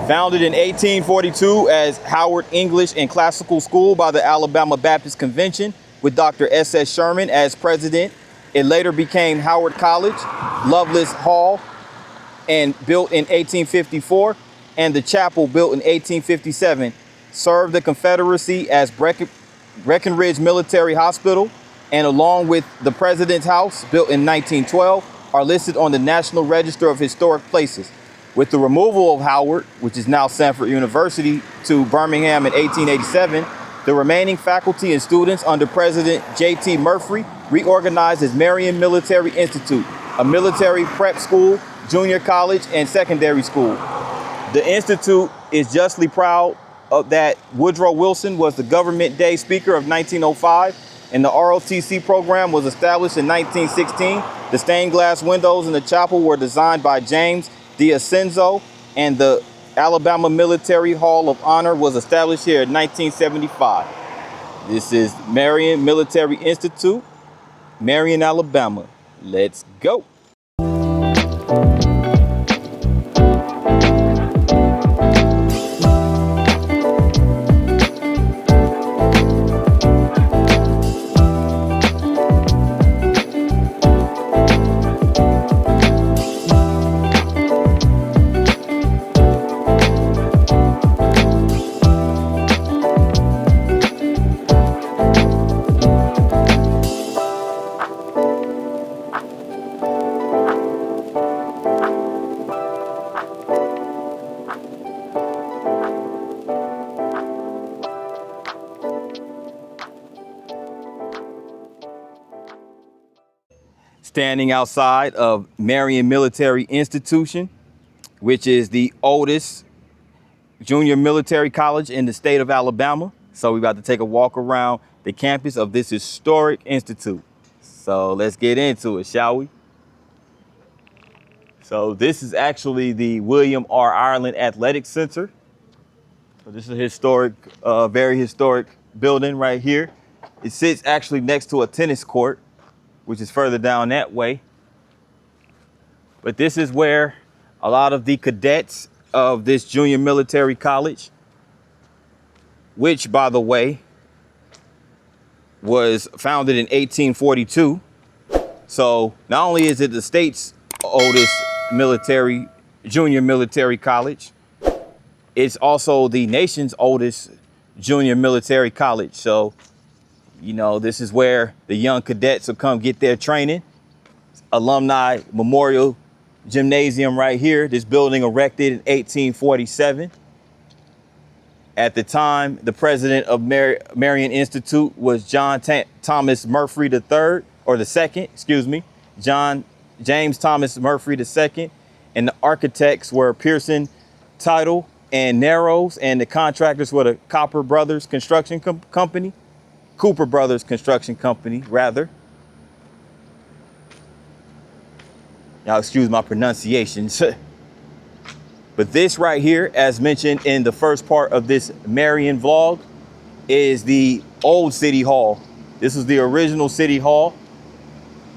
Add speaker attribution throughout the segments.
Speaker 1: Founded in 1842 as Howard English and Classical School by the Alabama Baptist Convention with Dr. S.S. Sherman as president, it later became Howard College, Lovelace Hall, and built in 1854, and the chapel built in 1857, served the Confederacy as Breckinridge Military Hospital, and along with the President's House, built in 1912, are listed on the National Register of Historic Places. With the removal of Howard, which is now Sanford University, to Birmingham in 1887, the remaining faculty and students under President J.T. Murphy reorganized as Marion Military Institute, a military prep school, junior college, and secondary school. The Institute is justly proud of that Woodrow Wilson was the Government Day Speaker of 1905, and the ROTC program was established in 1916. The stained glass windows in the chapel were designed by James D'Ascenzo, and the Alabama Military Hall of Honor was established here in 1975. This is Marion Military Institute, Marion, Alabama. Let's go. Standing outside of Marion Military Institution, which is the oldest junior military college in the state of Alabama. So we're about to take a walk around the campus of this historic institute. So let's get into it, shall we? So this is actually the William R. Ireland Athletic Center. So this is a historic, very historic building right here. It sits actually next to a tennis court, which is further down that way. But this is where a lot of the cadets of this junior military college, which, by the way, was founded in 1842. So not only is it the state's oldest junior military college, it's also the nation's oldest junior military college. So, you know, this is where the young cadets will come get their training. Alumni Memorial Gymnasium right here. This building erected in 1847. At the time, the president of Marion Institute was Thomas Murphy III, or the second, excuse me, James Thomas Murphy II. And the architects were Pearson, Tidal, and Narrows, and the contractors were the Cooper Brothers Construction Company, rather. Y'all excuse my pronunciations. But this right here, as mentioned in the first part of this Marion vlog, is the old City Hall. This is the original City Hall,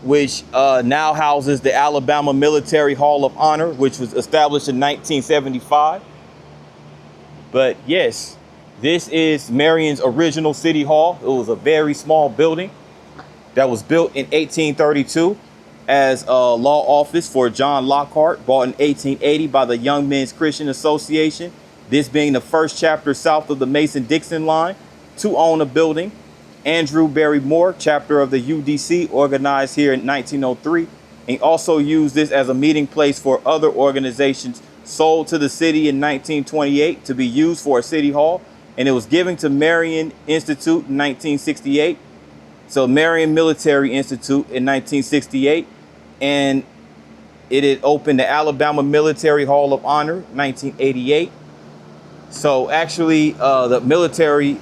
Speaker 1: which now houses the Alabama Military Hall of Honor, which was established in 1975. But yes, this is Marion's original City Hall. It was a very small building that was built in 1832 as a law office for John Lockhart, bought in 1880 by the Young Men's Christian Association, this being the first chapter south of the Mason-Dixon line to own a building. Andrew Barrymore, chapter of the UDC, organized here in 1903, and also used this as a meeting place for other organizations, sold to the city in 1928 to be used for a city hall, and it was given to Marion Institute in 1968. So Marion Military Institute in 1968, and it had opened the Alabama Military Hall of Honor 1988. So actually the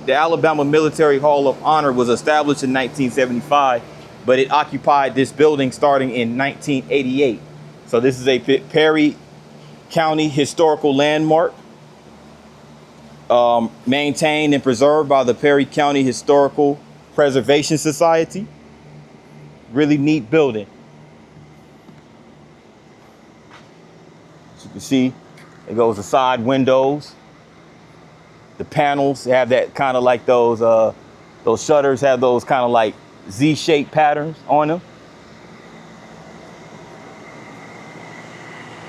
Speaker 1: Alabama Military Hall of Honor was established in 1975, but it occupied this building starting in 1988. So this is a Perry County historical landmark, maintained and preserved by the Perry County Historical Preservation Society. Really neat building. As you can see, It goes the side windows. The panels have that kind of like those shutters have those kind of like Z-shaped patterns on them.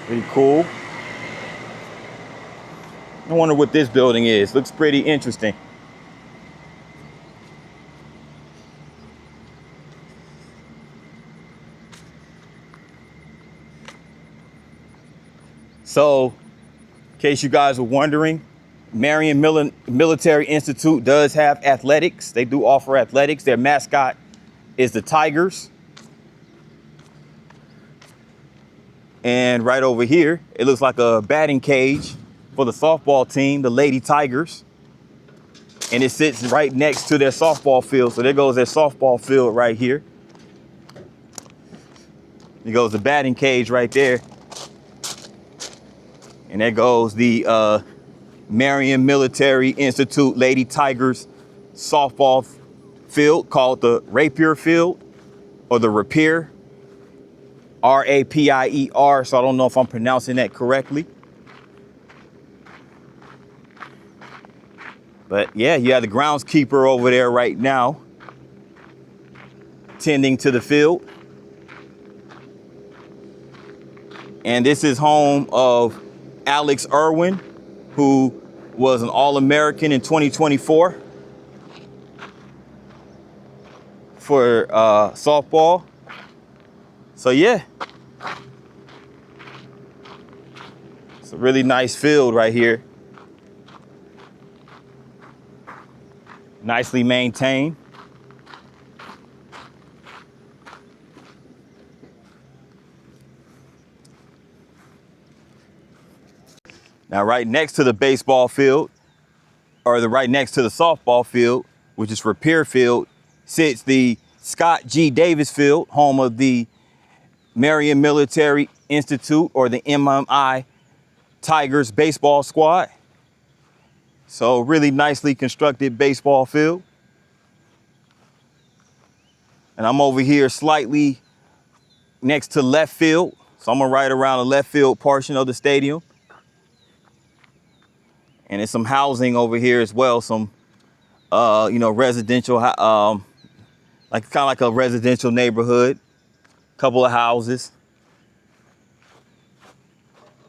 Speaker 1: Pretty cool. I wonder what this building is. Looks pretty interesting. So, in case you guys were wondering, Marion Military Institute does have athletics. They do offer athletics. Their mascot is the Tigers. And right over here, it looks like a batting cage for the softball team, the Lady Tigers. And it sits right next to their softball field. So there goes their softball field right here. There goes the batting cage right there. And there goes the Marion Military Institute Lady Tigers softball field called the Rapier Field, or the Rapier, R-A-P-I-E-R. So I don't know if I'm pronouncing that correctly. But yeah, you have the groundskeeper over there right now tending to the field. And this is home of Alex Irwin, who was an All-American in 2024 for softball. So yeah, it's a really nice field right here. Nicely maintained. Now, right next to the baseball field, or right next to the softball field, which is Rapier Field, sits the Scott G. Davis Field, home of the Marion Military Institute, or the MMI Tigers baseball squad. So really nicely constructed baseball field. And I'm over here slightly next to left field. So I'm gonna right around the left field portion of the stadium. And there's some housing over here as well. Some, residential, like kind of like a residential neighborhood. Couple of houses.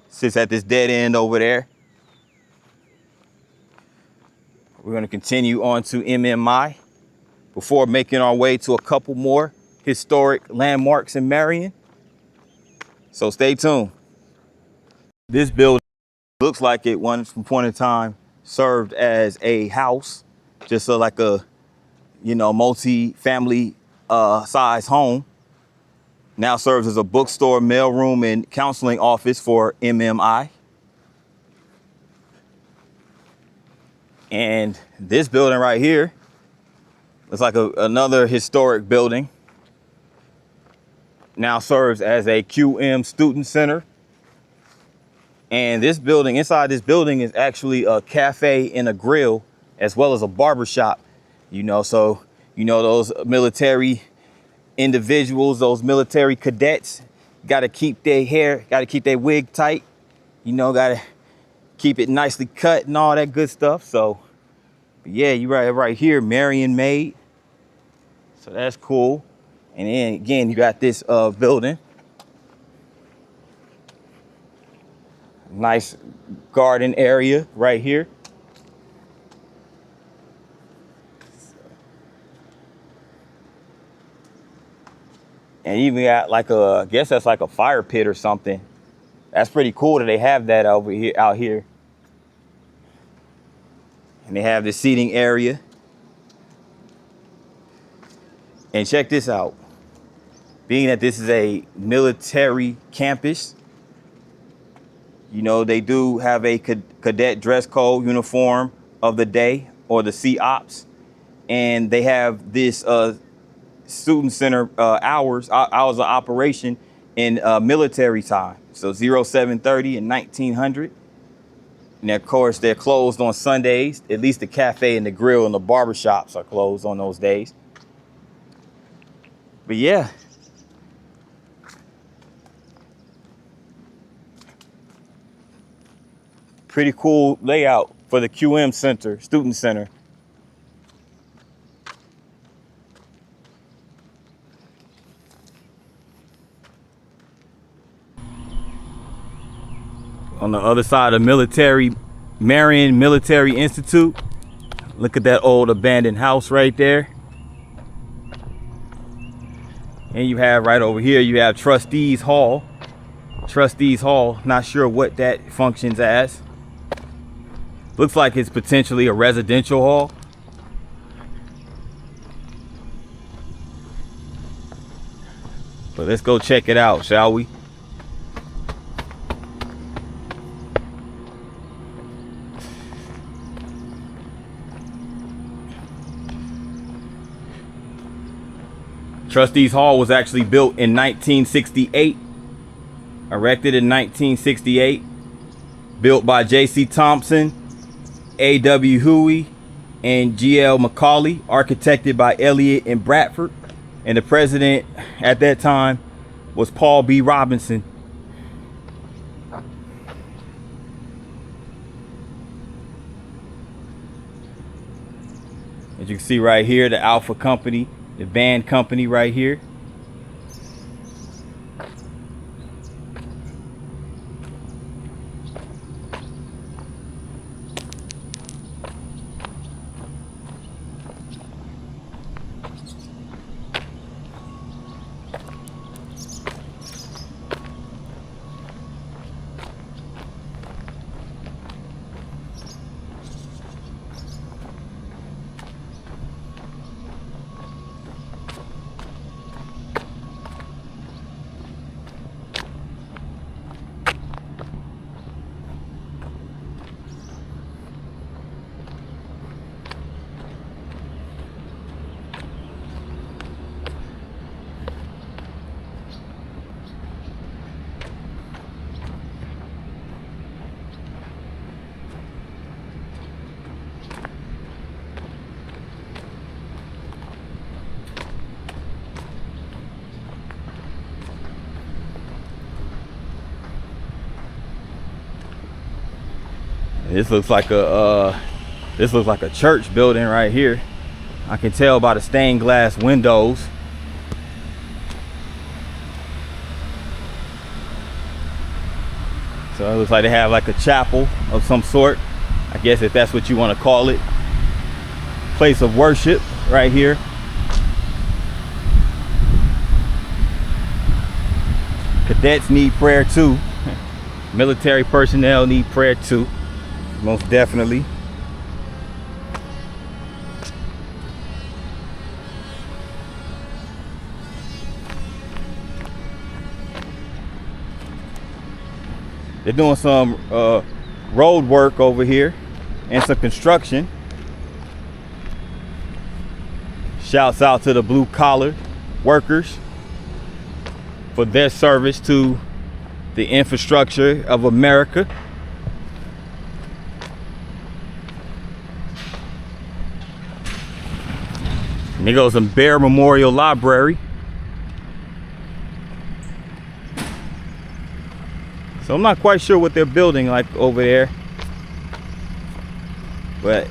Speaker 1: Sits at this dead end over there. We're going to continue on to MMI before making our way to a couple more historic landmarks in Marion. So stay tuned. This building looks like it once from point in time served as a house, just like a, multi-family size home. Now serves as a bookstore, mailroom, and counseling office for MMI. And this building right here looks like another historic building. Now serves as a QM student center. And this building, inside this building, is actually a cafe and a grill, as well as a barber shop. So, those military individuals, those military cadets, got to keep their hair, got to keep their wig tight, got to keep it nicely cut and all that good stuff. So, yeah, you right here, Marion made. So that's cool. And then again, you got this building. Nice garden area right here. And even got like I guess that's like a fire pit or something. That's pretty cool that they have that over here, out here. And they have the seating area. And check this out. Being that this is a military campus, they do have a cadet dress code uniform of the day, or the COPS. And they have this student center hours of operation in military time. So 0730 and 1900. And of course, they're closed on Sundays. At least the cafe and the grill and the barber shops are closed on those days. But yeah. Pretty cool layout for the QM Center, Student Center. On the other side of Marion Military Institute. Look at that old abandoned house right there. And you have right over here, you have Trustees Hall. Trustees Hall, not sure what that functions as. Looks like it's potentially a residential hall. But let's go check it out, shall we? Trustees Hall was actually built in 1968, erected in 1968, built by J.C. Thompson, A.W. Huey, and G.L. McCauley, architected by Elliott and Bradford, and the president at that time was Paul B. Robinson. As you can see right here, the Alpha Company, the band company right here. This looks like a church building right here. I can tell by the stained glass windows. So it looks like they have like a chapel of some sort, I guess, if that's what you want to call it. Place of worship right here. Cadets need prayer too. Military personnel need prayer too. Most definitely. They're doing some road work over here and some construction. Shouts out to the blue collar workers for their service to the infrastructure of America. And there goes some Bear Memorial Library. So I'm not quite sure what they're building like over there, but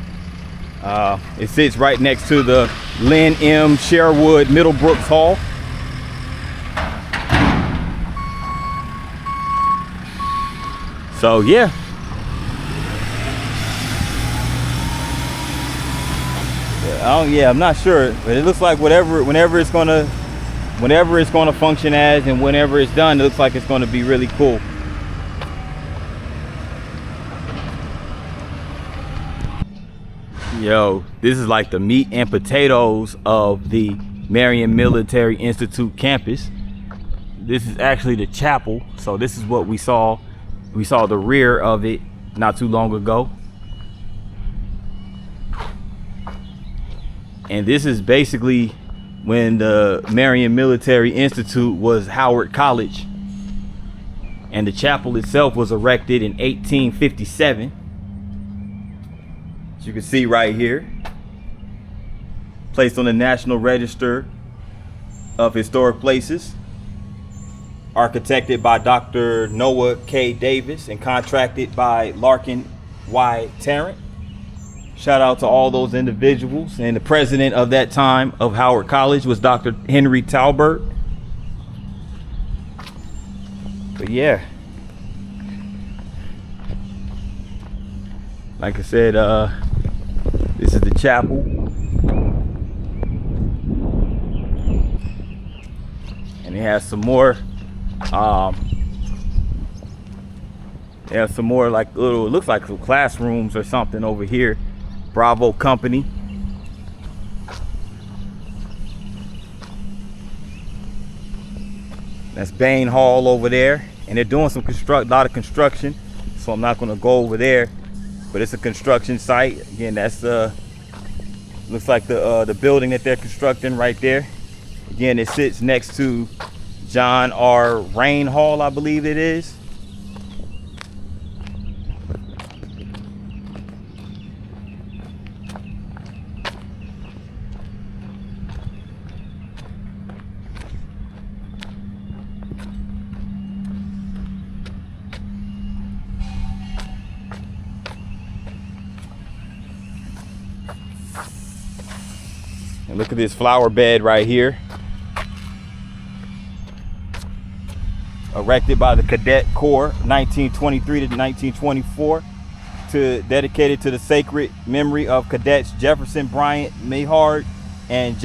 Speaker 1: it sits right next to the Lynn M. Sherwood Middlebrooks Hall. So yeah. I'm not sure, but it looks like whenever it's gonna function as, and whenever it's done, it looks like it's gonna be really cool. Yo, this is like the meat and potatoes of the Marion Military Institute campus. This is actually the chapel, so this is what we saw. We saw the rear of it not too long ago. And this is basically when the Marion Military Institute was Howard College. And the chapel itself was erected in 1857. As you can see right here. Placed on the National Register of Historic Places. Architected by Dr. Noah K. Davis and contracted by Larkin Wyatt Tarrant. Shout out to all those individuals. And the president of that time of Howard College was Dr. Henry Talbert. But yeah, like I said, this is the chapel. And it has some more, like little, it looks like some classrooms or something over here. Bravo Company. That's Bain Hall over there, and they're doing some lot of construction, so I'm not going to go over there, but it's a construction site. Again, that's looks like the building that they're constructing right there. Again, it sits next to John R. Rain Hall, I believe it is. And look at this flower bed right here. Erected by the Cadet Corps, 1923 to 1924, dedicated to the sacred memory of Cadets Jefferson Bryant Mehard and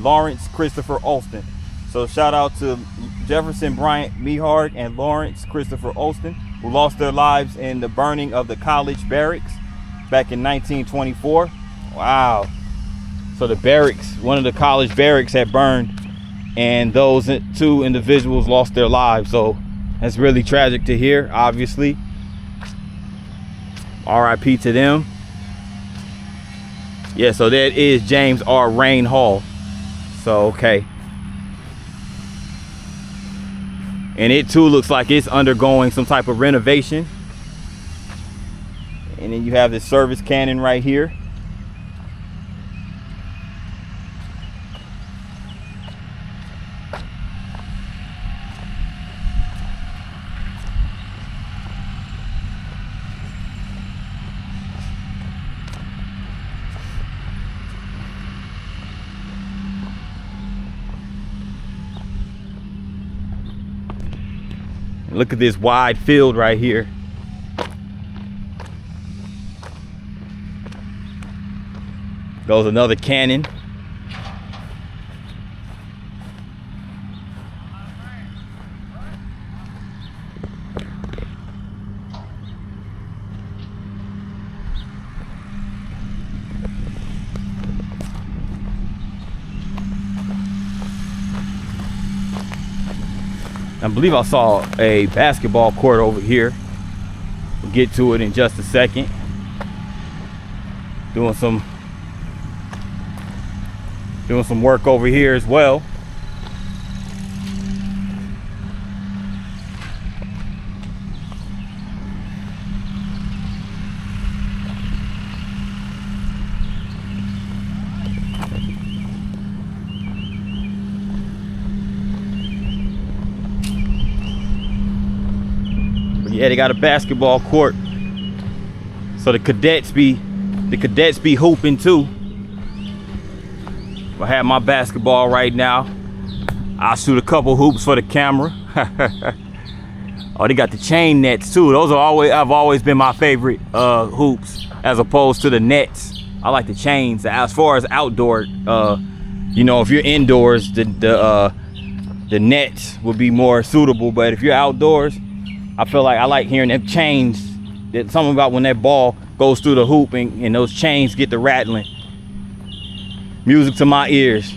Speaker 1: Lawrence Christopher Alston. So shout out to Jefferson Bryant Mehard and Lawrence Christopher Alston, who lost their lives in the burning of the college barracks back in 1924. Wow. So the barracks, one of the college barracks had burned, and those two individuals lost their lives. So that's really tragic to hear, obviously. RIP to them. Yeah, so that is James R. Rain Hall. So, okay. And it too looks like it's undergoing some type of renovation. And then you have this service cannon right here. Look at this wide field right here. Goes another cannon. I believe I saw a basketball court over here. We'll get to it in just a second. Doing some work over here as well. Yeah, they got a basketball court, so the cadets be hooping too. I have my basketball right now. I'll shoot a couple hoops for the camera. Oh, they got the chain nets too. Those have always been my favorite hoops, as opposed to the nets. I like the chains. As far as outdoor, you know, if you're indoors, the nets would be more suitable. But if you're outdoors, I feel like I like hearing them chains. There's something about when that ball goes through the hoop and those chains get the rattling. Music to my ears.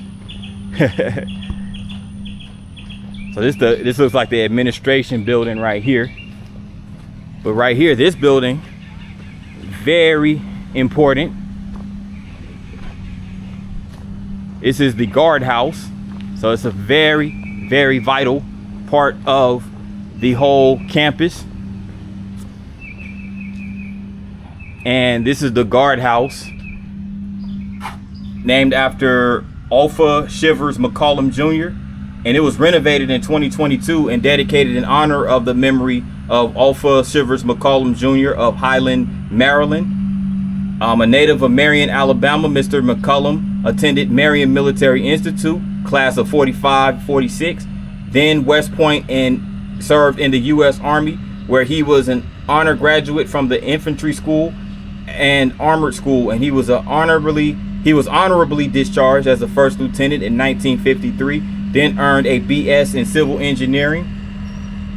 Speaker 1: So this looks like the administration building right here. But right here, this building, very important. This is the guardhouse. So it's a very, very vital part of the whole campus. And this is the guardhouse, named after Alpha Shivers McCollum Jr. And it was renovated in 2022 and dedicated in honor of the memory of Alpha Shivers McCollum Jr. of Highland, Maryland. A native of Marion, Alabama, Mr. McCollum attended Marion Military Institute, class of 45-46, then West Point, and served in the U.S. Army, where he was an honor graduate from the infantry school and armored school, and he was honorably discharged as a first lieutenant in 1953. Then earned a BS in civil engineering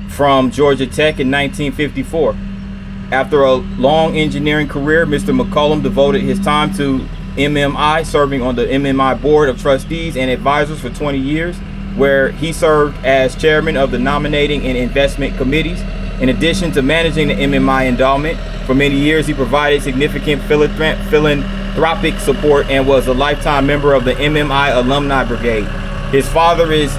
Speaker 1: from Georgia Tech in 1954. After a long engineering career, Mr. McCollum devoted his time to MMI, serving on the MMI Board of Trustees and Advisors for 20 years, where he served as chairman of the nominating and investment committees. In addition to managing the MMI endowment, for many years he provided significant philanthropic support and was a lifetime member of the MMI Alumni Brigade. His father is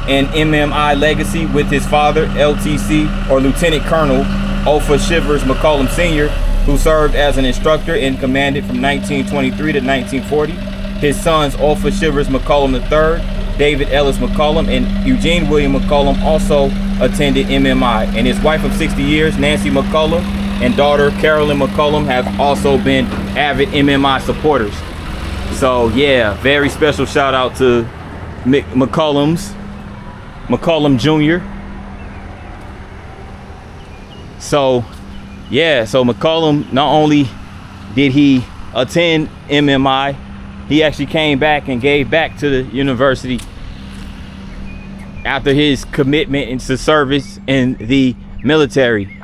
Speaker 1: an MMI legacy, with his father, LTC, or Lieutenant Colonel Alpha Shivers McCollum Sr., who served as an instructor and commanded from 1923 to 1940. His sons, Alpha Shivers McCollum III, David Ellis McCollum, and Eugene William McCollum also attended MMI. And his wife of 60 years, Nancy McCollum, and daughter, Carolyn McCollum, have also been avid MMI supporters. So yeah, very special shout out to McCollum Jr. So yeah, so McCollum, not only did he attend MMI, he actually came back and gave back to the university after his commitment into service in the military.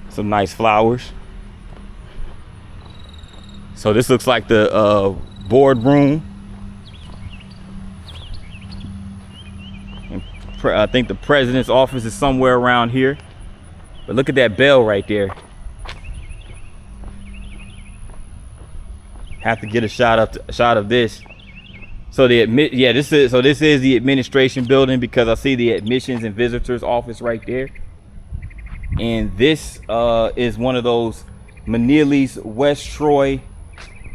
Speaker 1: Some nice flowers. So this looks like the boardroom. I think the president's office is somewhere around here. But look at that bell right there. Have to get a shot of this. So this is the administration building, because I see the admissions and visitors office right there. And this is one of those Manili's West Troy,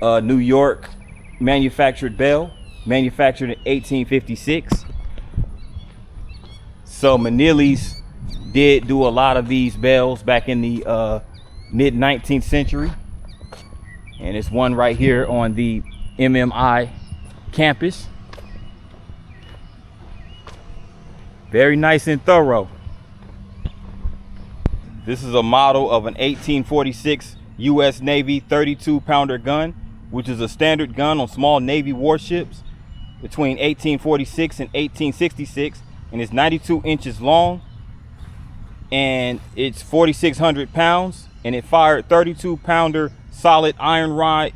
Speaker 1: New York manufactured bell, manufactured in 1856. So Manili's did do a lot of these bells back in the mid 19th century. And it's one right here on the MMI campus. Very nice and thorough. This is a model of an 1846 U.S. Navy 32-pounder gun, which is a standard gun on small Navy warships between 1846 and 1866, and it's 92 inches long, and it's 4,600 pounds, and it fired 32-pounder solid iron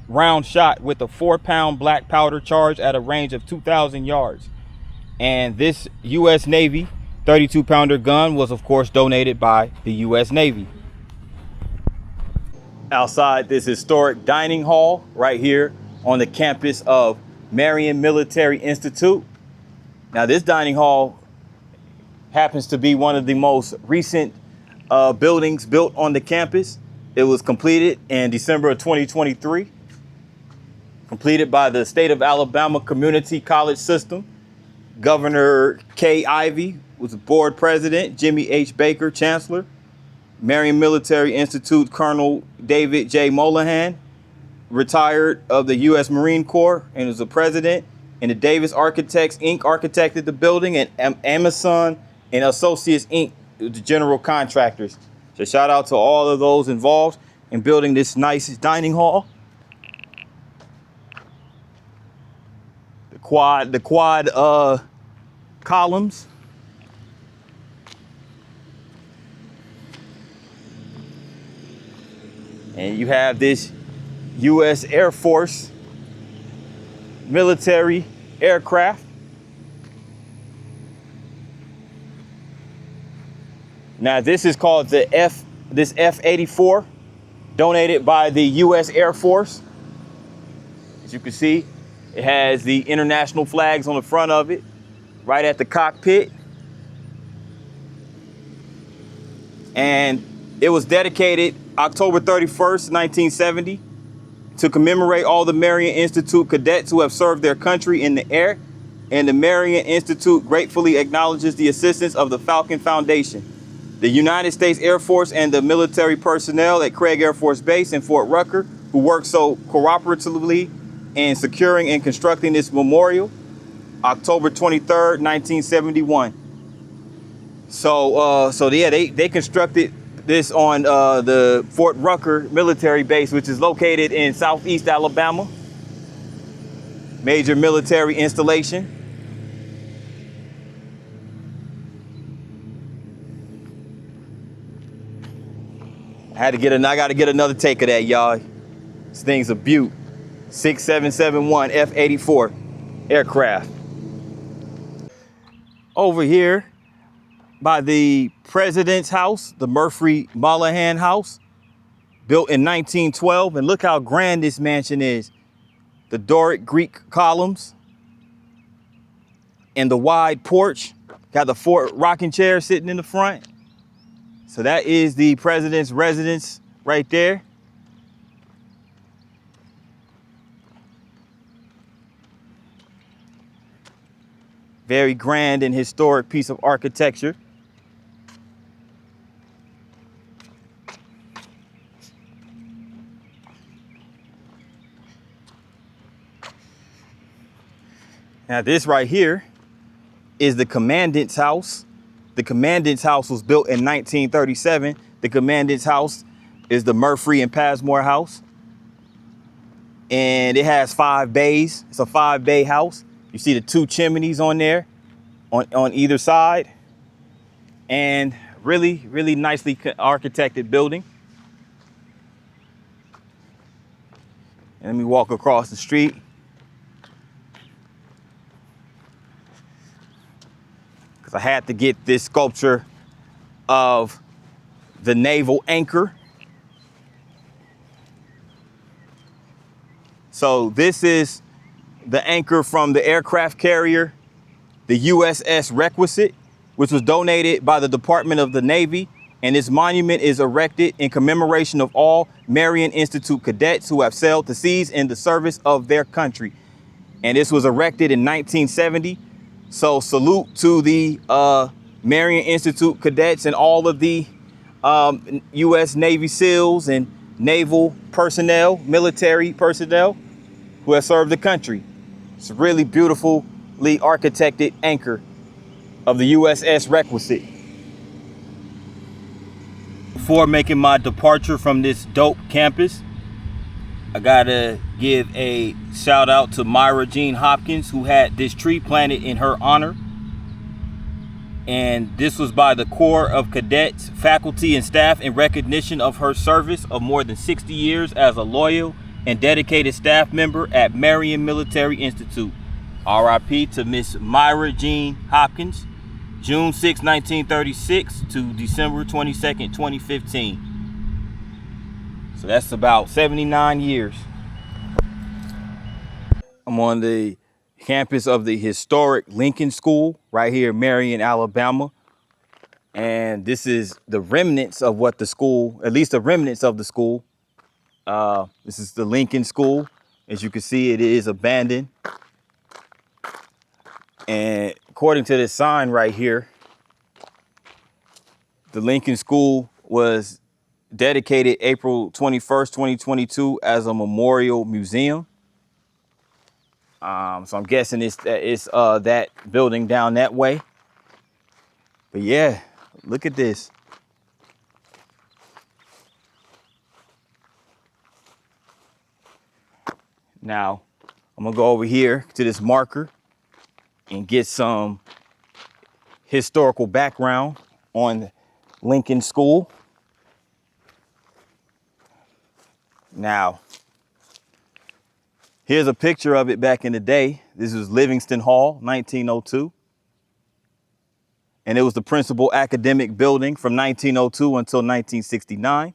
Speaker 1: round shot with a 4-pound black powder charge at a range of 2,000 yards. And this U.S. Navy 32-pounder gun was, of course, donated by the U.S. Navy. Outside this historic dining hall right here on the campus of Marion Military Institute. Now, this dining hall happens to be one of the most recent buildings built on the campus. It was completed in December of 2023, completed by the State of Alabama Community College System. Governor Kay Ivey was the board president, Jimmy H. Baker, chancellor. Marion Military Institute Colonel David J. Molahan, retired of the U.S. Marine Corps, and was the president. And the Davis Architects, Inc. architected the building, and Amazon and Associates, Inc., the general contractors. So shout out to all of those involved in building this nice dining hall. The quad columns. And you have this U.S. Air Force military aircraft. Now this is called the F-84, donated by the U.S. Air Force. As you can see, it has the international flags on the front of it, right at the cockpit. And it was dedicated October 31st, 1970, to commemorate all the Marion Institute cadets who have served their country in the air And the Marion Institute gratefully acknowledges the assistance of the Falcon Foundation, the United States Air Force, and the military personnel at Craig Air Force Base in Fort Rucker who worked so cooperatively in securing and constructing this memorial, October 23rd, 1971. So yeah, they constructed this on the Fort Rucker military base, which is located in southeast Alabama. Major military installation. I got to get another take of that, y'all. This thing's a beaut. 6771 F-84 aircraft. Over here by the President's House, the Murphy Mullahan House, built in 1912. And look how grand this mansion is. The Doric Greek columns and the wide porch. Got the Ford rocking chair sitting in the front. So that is the president's residence right there. Very grand and historic piece of architecture. Now this right here is the commandant's house. The commandant's house was built in 1937. The commandant's house is the Murphy and Passmore house. And it has 5 bays. It's a 5-bay house. You see the 2 chimneys on there on either side. And really, really nicely architected building. And let me walk across the street. I had to get this sculpture of the naval anchor. So this is the anchor from the aircraft carrier, the USS Requisite, which was donated by the Department of the Navy. And this monument is erected in commemoration of all Marion Institute cadets who have sailed the seas in the service of their country. And this was erected in 1970. So salute to the Marion Institute cadets and all of the U.S. Navy SEALs and naval personnel, military personnel who have served the country. It's a really beautifully architected anchor of the USS Requisite. Before making my departure from this dope campus, I gotta give a shout out to Myra Jean Hopkins, who had this tree planted in her honor. And this was by the Corps of Cadets, faculty, and staff in recognition of her service of more than 60 years as a loyal and dedicated staff member at Marion Military Institute. RIP to Miss Myra Jean Hopkins, June 6, 1936 to December 22nd, 2015. So that's about 79 years. I'm on the campus of the historic Lincoln School right here in Marion, Alabama. And this is the remnants of what the school, at least the remnants of the school. This is the Lincoln School. As you can see, it is abandoned. And according to this sign right here, the Lincoln School was dedicated April 21st, 2022 as a memorial museum. So I'm guessing it's that building down that way. But yeah, look at this. Now, I'm gonna go over here to this marker and get some historical background on Lincoln School. Now, here's a picture of it back in the day. This was Livingston Hall, 1902. And it was the principal academic building from 1902 until 1969.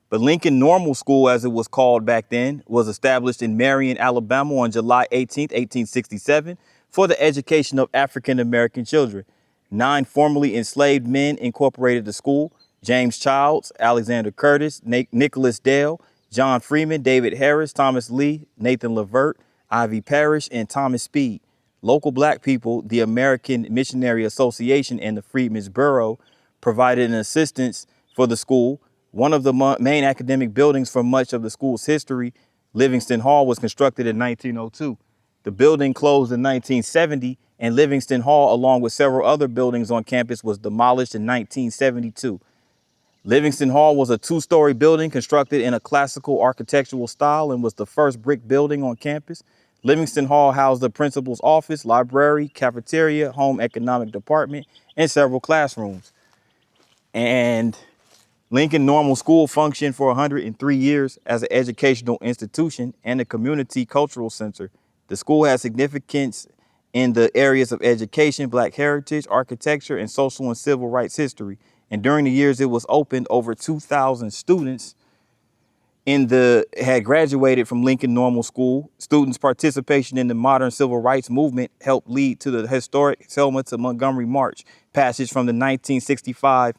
Speaker 1: But Lincoln Normal School, as it was called back then, was established in Marion, Alabama on July 18th, 1867 for the education of African-American children. 9 formerly enslaved men incorporated the school: James Childs, Alexander Curtis, Nicholas Dale, John Freeman, David Harris, Thomas Lee, Nathan Levert, Ivy Parrish, and Thomas Speed. Local black people, the American Missionary Association, and the Freedmen's Bureau provided an assistance for the school. One of the main academic buildings for much of the school's history, Livingston Hall, was constructed in 1902. The building closed in 1970, and Livingston Hall, along with several other buildings on campus, was demolished in 1972. Livingston Hall was a two-story building constructed in a classical architectural style and was the first brick building on campus. Livingston Hall housed the principal's office, library, cafeteria, home economic department, and several classrooms. And Lincoln Normal School functioned for 103 years as an educational institution and a community cultural center. The school has significance in the areas of education, black heritage, architecture, and social and civil rights history. And during the years it was opened, over 2,000 students had graduated from Lincoln Normal School. Students' participation in the modern civil rights movement helped lead to the historic Selma to Montgomery March, passage from the 1965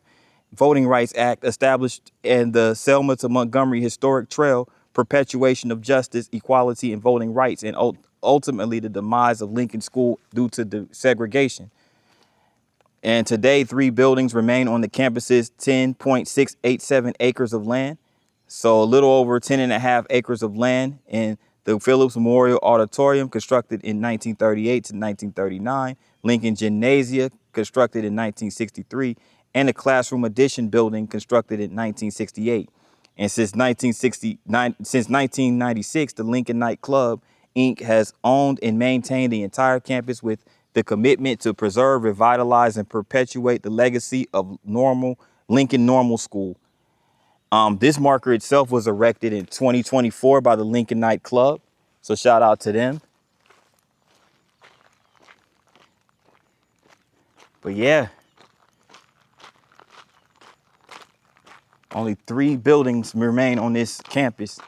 Speaker 1: Voting Rights Act, established in the Selma to Montgomery Historic Trail, perpetuation of justice, equality, and voting rights, and ultimately the demise of Lincoln School due to desegregation. And today, 3 buildings remain on the campus's 10.687 acres of land. So a little over 10.5 acres of land in the Phillips Memorial Auditorium, constructed in 1938 to 1939, Lincoln Gymnasia, constructed in 1963, and the Classroom Addition building, constructed in 1968. And since 1996, the Lincoln Night Club, Inc. has owned and maintained the entire campus with the commitment to preserve, revitalize, and perpetuate the legacy of Lincoln Normal School. This marker itself was erected in 2024 by the Lincoln Night Club. So shout out to them. But yeah, only 3 buildings remain on this campus.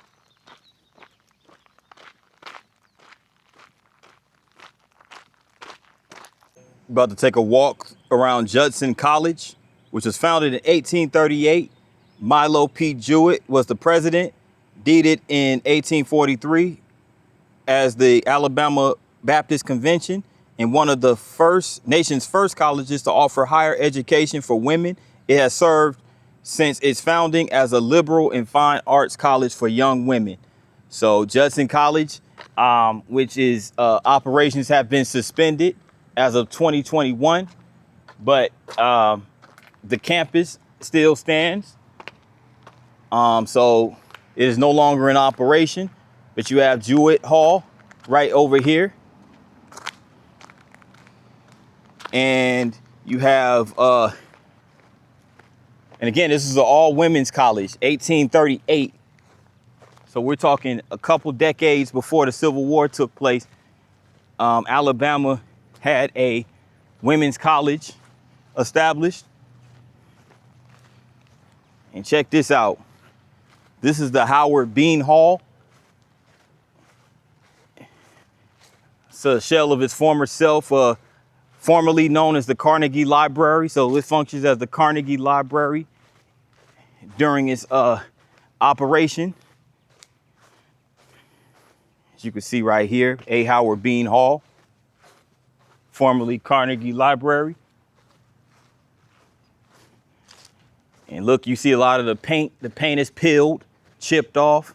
Speaker 1: About to take a walk around Judson College, which was founded in 1838. Milo P. Jewett was the president, deeded in 1843 as the Alabama Baptist Convention, and one of the nation's first colleges to offer higher education for women. It has served since its founding as a liberal and fine arts college for young women. So Judson College, which is operations have been suspended as of 2021, but the campus still stands. So it is no longer in operation, but you have Jewett Hall right over here. And you have, and again, this is an all women's college, 1838. So we're talking a couple decades before the Civil War took place. Alabama had a women's college established. And check this out. This is the Howard Bean Hall. It's a shell of its former self, formerly known as the Carnegie Library. So it functions as the Carnegie Library during its operation. As you can see right here, A. Howard Bean Hall, formerly Carnegie Library. And look, you see a lot of the paint. The paint is peeled, chipped off.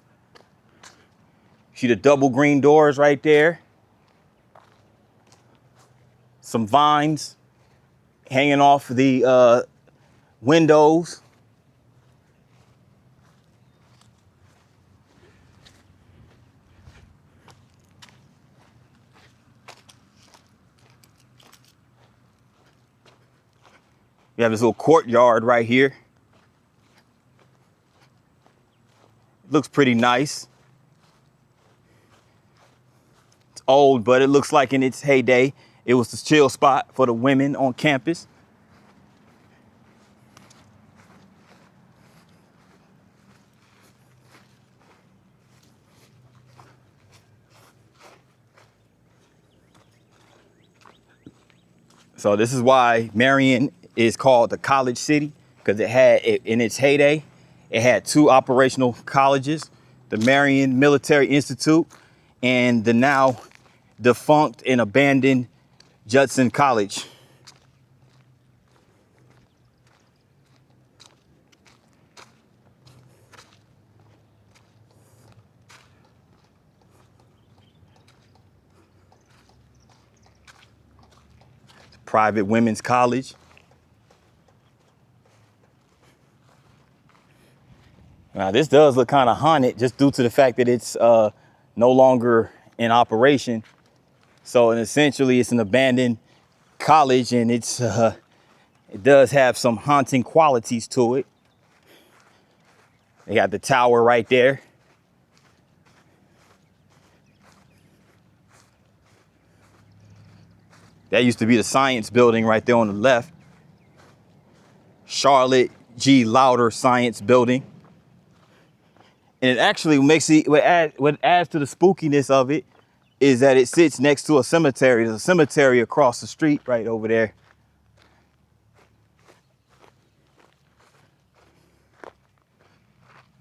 Speaker 1: See the double green doors right there. Some vines hanging off the windows. You have this little courtyard right here. It looks pretty nice. It's old, but it looks like in its heyday, it was the chill spot for the women on campus. So this is why Marion is called the college city, because it had, in its heyday, it had 2 operational colleges, the Marion Military Institute and the now defunct and abandoned Judson College. Private women's college. Now this does look kind of haunted just due to the fact that it's no longer in operation. So essentially it's an abandoned college, and it does have some haunting qualities to it. They got the tower right there. That used to be the science building right there on the left. Charlotte G. Lauder Science Building. And it actually makes it, what adds to the spookiness of it is that it sits next to a cemetery. There's a cemetery across the street right over there.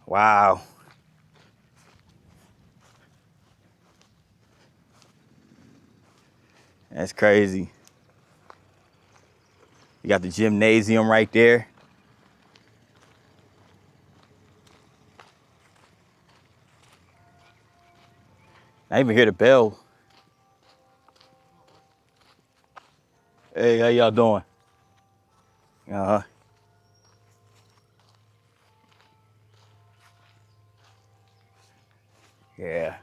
Speaker 1: Wow. That's crazy. You got the gymnasium right there. I even hear the bell. Hey, how y'all doing? Uh-huh. Yeah.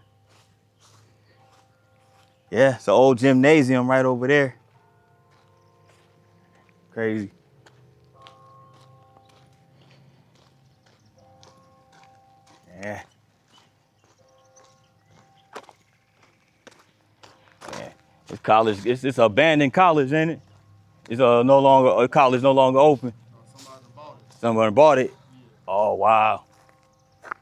Speaker 1: Yeah, it's an old gymnasium right over there. Crazy. Yeah. Yeah. This college, it's an abandoned college, ain't it? It's no longer, a college no longer open.
Speaker 2: Somebody bought it.
Speaker 1: Somebody bought it.
Speaker 2: Yeah.
Speaker 1: Oh, wow.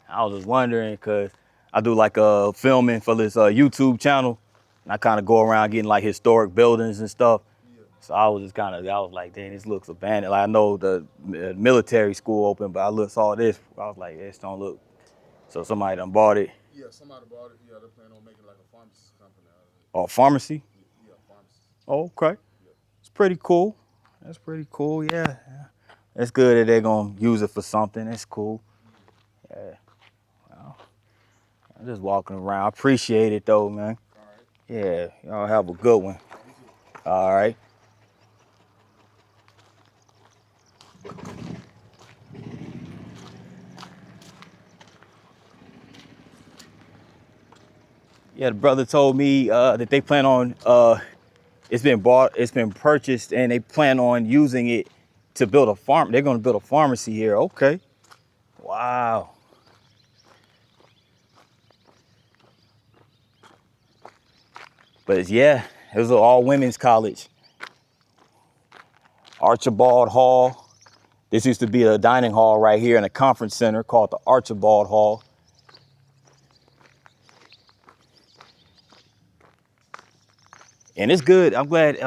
Speaker 1: I was just wondering, because I do like filming for this YouTube channel. And I kind of go around getting like historic buildings and stuff.
Speaker 2: Yeah.
Speaker 1: So I was just kind of, I was like, dang, this looks abandoned. Like, I know the military school open, but I saw this. I was like, this don't look. So somebody done bought it.
Speaker 2: Yeah, somebody bought it. Yeah, they're planning on making like a pharmacy company out of it.
Speaker 1: Oh, pharmacy?
Speaker 2: Yeah, pharmacy.
Speaker 1: Oh, okay.
Speaker 2: Yeah.
Speaker 1: It's pretty cool. That's pretty cool, yeah. That's good that they're going to use it for something. That's cool. Yeah. Well, I'm just walking around. I appreciate it, though, man.
Speaker 2: All right.
Speaker 1: Yeah, y'all have a good one. All right. Yeah, the brother told me that they plan on, it's been purchased, and they plan on using it to build a farm. They're going to build a pharmacy here. Okay. Wow. But yeah, it was an all women's college. Archibald Hall. This used to be a dining hall right here in a conference center called the Archibald Hall. And it's good. I'm glad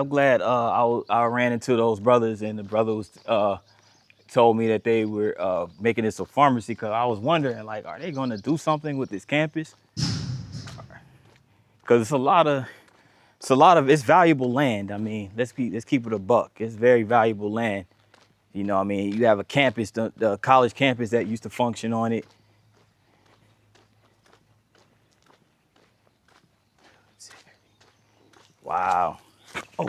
Speaker 1: I ran into those brothers, and the brothers told me that they were making this a pharmacy, because I was wondering, like, are they going to do something with this campus? Because it's valuable land. I mean, let's keep it a buck. It's very valuable land. You know, I mean, you have a campus, the college campus that used to function on it. Wow. Oh.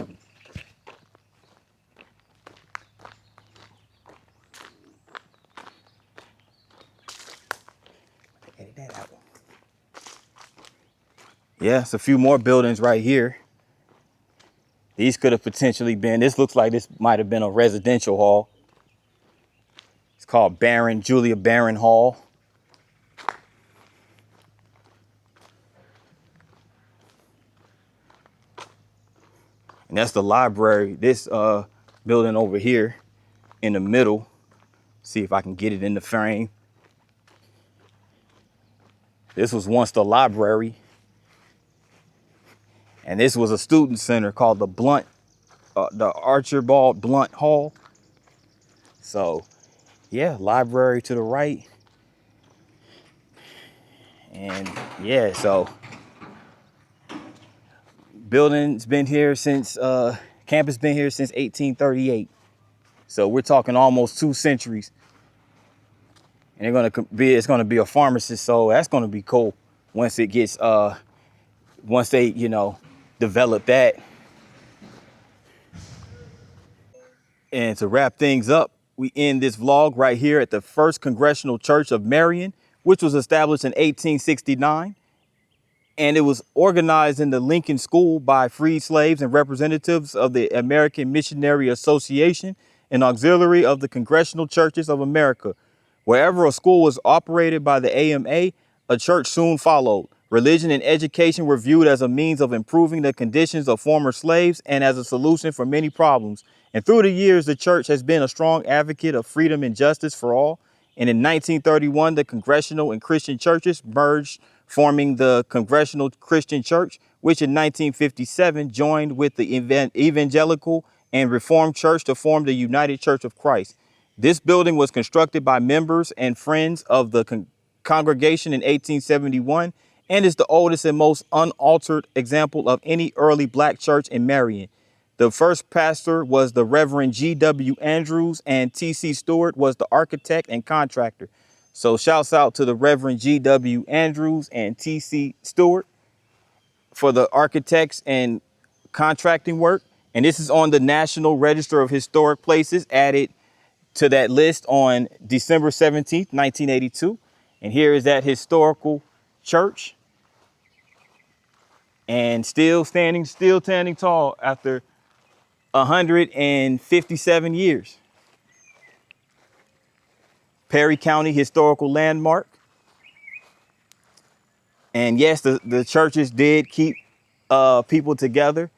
Speaker 1: Edit that out. Yeah, it's a few more buildings right here. These could have potentially been, this looks like this might have been a residential hall. It's called Julia Barron Hall. And that's the library. This building over here in the middle. See if I can get it in the frame. This was once the library. And this was a student center called the Archibald Blunt Hall. So yeah, library to the right. And yeah, so Building's been here since, campus been here since 1838. So we're talking almost 2 centuries. And it's gonna be a pharmacy, so that's gonna be cool once it gets once they, develop that. And to wrap things up, we end this vlog right here at the First Congregational Church of Marion, which was established in 1869. And it was organized in the Lincoln School by freed slaves and representatives of the American Missionary Association and auxiliary of the Congregational Churches of America. Wherever a school was operated by the AMA, a church soon followed. Religion and education were viewed as a means of improving the conditions of former slaves and as a solution for many problems. And through the years, the church has been a strong advocate of freedom and justice for all. And in 1931, the Congregational and Christian churches merged, forming the Congregational Christian Church, which in 1957 joined with the Evangelical and Reformed Church to form the United Church of Christ. This building was constructed by members and friends of the congregation in 1871 and is the oldest and most unaltered example of any early black church in Marion. The first pastor was the Reverend G.W. Andrews, and T.C. Stewart was the architect and contractor. So shouts out to the Reverend G.W. Andrews and T.C. Stewart for the architects and contracting work. And this is on the National Register of Historic Places, added to that list on December 17th, 1982. And here is that historical church. And still standing tall after 157 years. Perry County Historical Landmark. And yes, the churches did keep people together,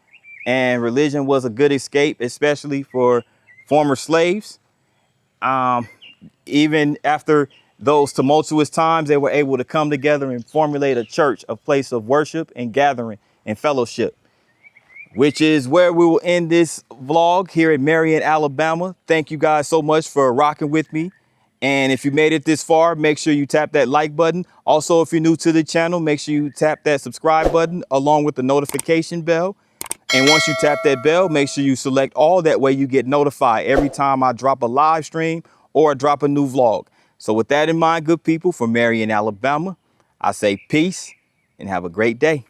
Speaker 1: and religion was a good escape, especially for former slaves. Even after those tumultuous times, they were able to come together and formulate a church, a place of worship and gathering and fellowship, which is where we will end this vlog here in Marion, Alabama. Thank you guys so much for rocking with me. And if you made it this far, make sure you tap that like button. Also, if you're new to the channel, make sure you tap that subscribe button along with the notification bell. And once you tap that bell, make sure you select all. That way you get notified every time I drop a live stream or drop a new vlog. So with that in mind, good people, from Marion, Alabama, I say peace and have a great day.